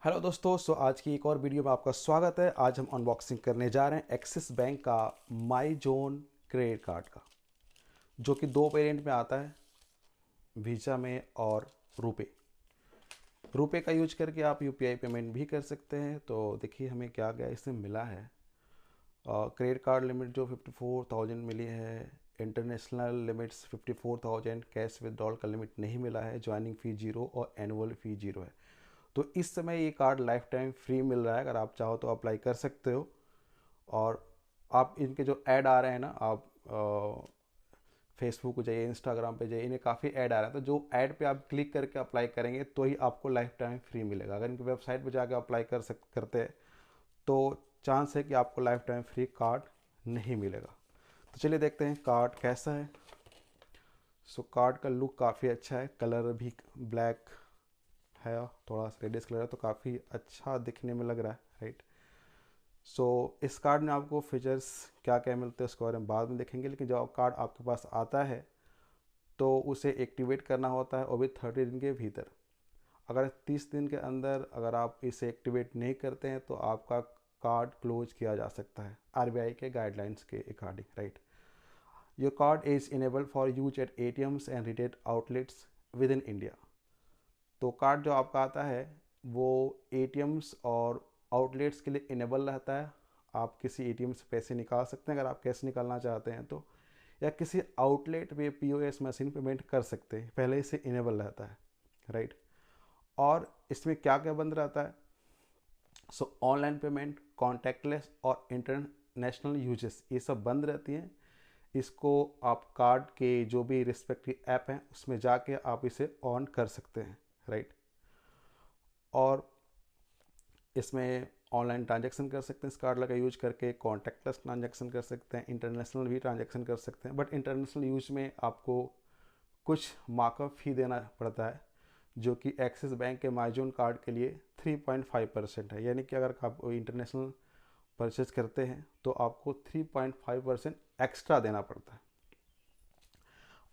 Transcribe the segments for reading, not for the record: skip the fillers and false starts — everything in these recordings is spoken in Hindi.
हेलो दोस्तों, आज की एक और वीडियो में आपका स्वागत है। आज हम अनबॉक्सिंग करने जा रहे हैं एक्सिस बैंक का माई जोन क्रेडिट कार्ड का, जो कि दो वेरिएंट में आता है, वीज़ा में और रुपे। रुपे का यूज करके आप यूपीआई पेमेंट भी कर सकते हैं। तो देखिए हमें क्या क्या इसमें मिला है। क्रेडिट कार्ड लिमिट जो 54,000 मिली है, इंटरनेशनल लिमिट्स 54,000, कैश विदड्रॉल का लिमिट नहीं मिला है, ज्वाइनिंग फ़ी 0 और एनुअल फ़ी 0 है। तो इस समय ये कार्ड लाइफ टाइम फ्री मिल रहा है, अगर आप चाहो तो अप्लाई कर सकते हो। और आप इनके जो ऐड आ रहे हैं ना, आप फेसबुक पे जाइए, इंस्टाग्राम पे जाइए, इन्हें काफ़ी ऐड आ रहे हैं। तो जो ऐड पे आप क्लिक करके अप्लाई करेंगे तो ही आपको लाइफ टाइम फ्री मिलेगा। अगर इनकी वेबसाइट पे जाकर अप्लाई करते हैं तो चांस है कि आपको लाइफ टाइम फ्री कार्ड नहीं मिलेगा। तो चलिए देखते हैं कार्ड कैसा है। कार्ड का लुक काफ़ी अच्छा है, कलर भी ब्लैक है, थोड़ा सा रेडियस कलर है, तो काफ़ी अच्छा दिखने में लग रहा है, राइट। इस कार्ड में आपको फीचर्स क्या क्या मिलते हैं उसके बारे में बाद में देखेंगे, लेकिन जब कार्ड आपके पास आता है तो उसे एक्टिवेट करना होता है, वो भी 30 दिन के भीतर। अगर 30 दिन के अंदर अगर आप इसे एक्टिवेट नहीं करते हैं तो आपका कार्ड क्लोज किया जा सकता है, आरबीआई के गाइडलाइंस के according, right. Your card is enabled for use at ATMs and retail outlets within India. तो कार्ड जो आपका आता है वो एटीएम्स और आउटलेट्स के लिए इनेबल रहता है। आप किसी एटीएम से पैसे निकाल सकते हैं अगर आप कैश निकालना चाहते हैं तो, या किसी आउटलेट पे पीओएस मशीन पेमेंट कर सकते हैं, पहले से इनेबल रहता है, राइट। और इसमें क्या क्या बंद रहता है, ऑनलाइन पेमेंट, कॉन्टैक्टलेस और इंटरनेशनल यूजेस, ये सब बंद रहती हैं। इसको आप कार्ड के जो भी रिस्पेक्टिव ऐप हैं उसमें जाके आप इसे ऑन कर सकते हैं, राइट। और इसमें ऑनलाइन ट्रांजैक्शन कर सकते हैं, इस कार्ड का यूज करके कॉन्टैक्टलेस ट्रांजैक्शन कर सकते हैं, इंटरनेशनल भी ट्रांजैक्शन कर सकते हैं। बट इंटरनेशनल यूज में आपको कुछ मार्कअप फी देना पड़ता है, जो कि एक्सिस बैंक के माइजोन कार्ड के लिए 3.5% है। यानी कि अगर आप इंटरनेशनल परचेज करते हैं तो आपको 3.5% एक्स्ट्रा देना पड़ता है।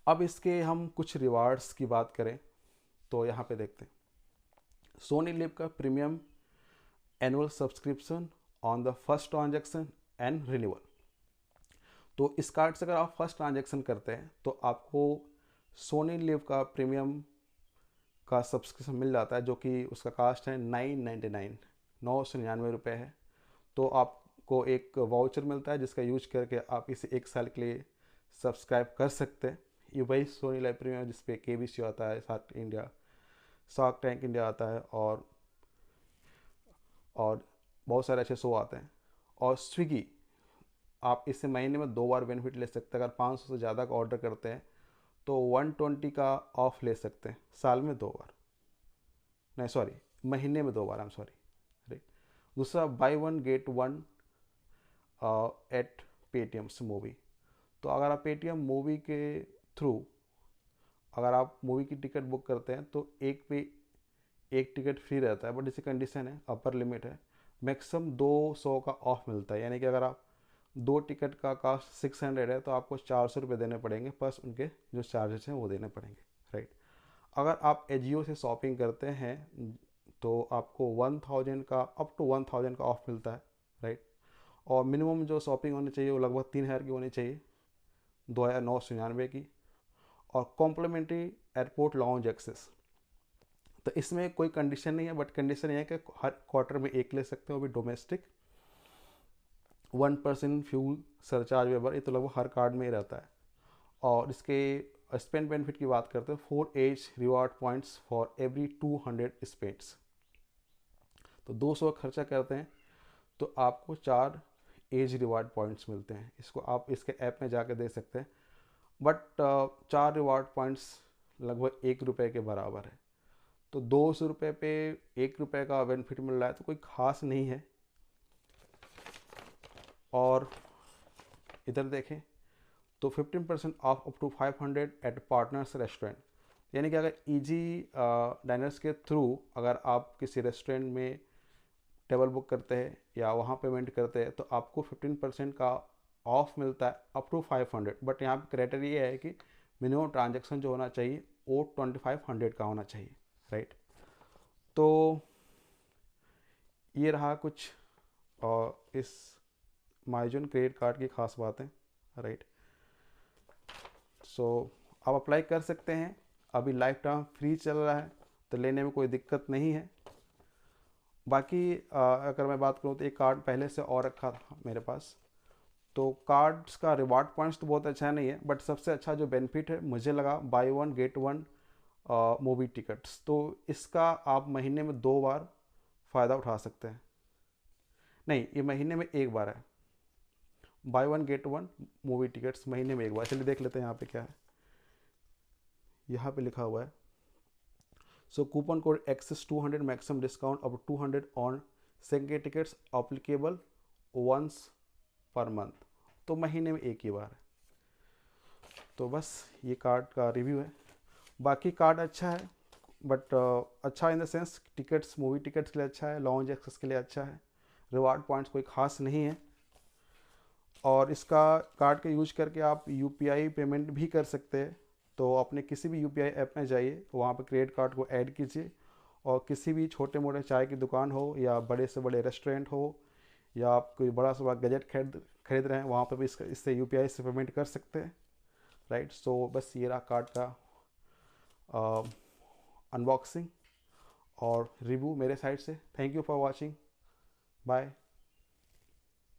अब इसके हम कुछ रिवार्ड्स की बात करें तो यहाँ पे देखते हैं, सोनी लिव का premium annual subscription on the first transaction and renewal. तो इस कार्ड से अगर आप फर्स्ट ट्रांजैक्शन करते हैं तो आपको सोनी लिव का प्रीमियम का सब्सक्रिप्शन मिल जाता है, जो कि उसका कास्ट है 999, 999 है। तो आपको एक वाउचर मिलता है जिसका यूज करके आप इसे एक साल के लिए सब्सक्राइब कर सकते हैं। ये वही सोनी लाइव प्रीमियम जिसपे केबीसी आता है, शार्क टैंक इंडिया आता है, और बहुत सारे अच्छे शो आते हैं। और स्विगी, आप इससे महीने में 2 बार बेनिफिट ले सकते हैं। अगर 500 से ज़्यादा का ऑर्डर करते हैं तो 120 का ऑफ ले सकते हैं, साल में 2 बार, नहीं सॉरी, महीने में 2 बार, आई एम सॉरी, राइट। दूसरा, buy one get one at Paytm movie. तो अगर आप पेटीएम मूवी के थ्रू अगर आप मूवी की टिकट बुक करते हैं तो एक पे एक टिकट फ्री रहता है, बट इसी कंडीशन है, अपर लिमिट है, मैक्सिमम 200 का ऑफ मिलता है। यानी कि अगर आप 2 टिकट का कास्ट 600 है तो आपको 400 रुपये देने पड़ेंगे, प्लस उनके जो चार्जेस हैं वो देने पड़ेंगे, राइट। अगर आप एजियो से शॉपिंग करते हैं तो आपको 1000 का, अप टू 1000 का ऑफ मिलता है, राइट। और मिनिमम जो शॉपिंग होनी चाहिए वो लगभग 3000 की होनी चाहिए, 2999 की। और कॉम्प्लीमेंट्री एयरपोर्ट लॉन्ज एक्सेस, तो इसमें कोई कंडीशन नहीं है, बट कंडीशन ये है कि हर क्वार्टर में एक ले सकते हो, भी डोमेस्टिक। 1% फ्यूल सरचार्ज वेबर, ये तो लगभग हर कार्ड में ही रहता है। और इसके स्पेंड बेनिफिट की बात करते हैं, 4 as reward points for every 200 spends. तो 200 खर्चा करते हैं तो आपको 4 एज रिवार्ड पॉइंट्स मिलते हैं। इसको आप इसके ऐप में जाकर दे सकते हैं। बट 4 रिवार्ड पॉइंट्स लगभग 1 रुपये के बराबर है। तो 200 रुपये पे 1 रुपये का बेनिफिट मिल रहा है, तो कोई ख़ास नहीं है। और इधर देखें तो 15% off up to 500 at partners restaurant. यानी कि अगर इजी डाइनर्स के थ्रू अगर आप किसी रेस्टोरेंट में टेबल बुक करते हैं या वहाँ पेमेंट करते हैं तो आपको 15% का ऑफ मिलता है अप टू 500। बट यहाँ पे क्राइटेरिया ये है कि मिनिमम ट्रांजेक्शन जो होना चाहिए वो 2500 का होना चाहिए, राइट। तो ये रहा कुछ इस माइजोन क्रेडिट कार्ड की खास बातें, राइट। सो आप अप्लाई कर सकते हैं, अभी लाइफ टाइम फ्री चल रहा है तो लेने में कोई दिक्कत नहीं है। बाकी अगर मैं बात करूँ तो एक कार्ड पहले से और रखा था मेरे पास, तो कार्ड्स का रिवार्ड पॉइंट्स तो बहुत अच्छा नहीं है, बट सबसे अच्छा जो बेनिफिट है मुझे लगा by one get one movie tickets. तो इसका आप महीने में 2 बार फ़ायदा उठा सकते हैं। नहीं, ये महीने में 1 बार है, by one get one movie tickets महीने में 1 बार। चलिए देख लेते हैं यहाँ पे क्या है। यहाँ पे लिखा हुआ है, so coupon code access 200 maximum discount अब 200 on second tickets applicable once per month. तो महीने में 1 ही बार है। तो बस ये कार्ड का रिव्यू है। बाकी कार्ड अच्छा है, बट अच्छा in the sense tickets, movie tickets के लिए अच्छा है, लॉन्ज एक्सेस के लिए अच्छा है, रिवार्ड पॉइंट्स कोई खास नहीं है। और इसका कार्ड का यूज करके आप यूपीआई पेमेंट भी कर सकते हैं। तो अपने किसी भी यूपीआई ऐप में जाइए, वहाँ पर क्रेडिट कार्ड को ऐड कीजिए, और किसी भी छोटे मोटे चाय की दुकान हो या बड़े से बड़े रेस्टोरेंट हो, या आप कोई बड़ा से बड़ा गैजेट खरीद रहे हैं, वहाँ पर भी इससे यूपीआई से पेमेंट कर सकते हैं, राइट। सो बस ये रहा कार्ड का अनबॉक्सिंग और रिव्यू मेरे साइड से। Thank you for watching, bye.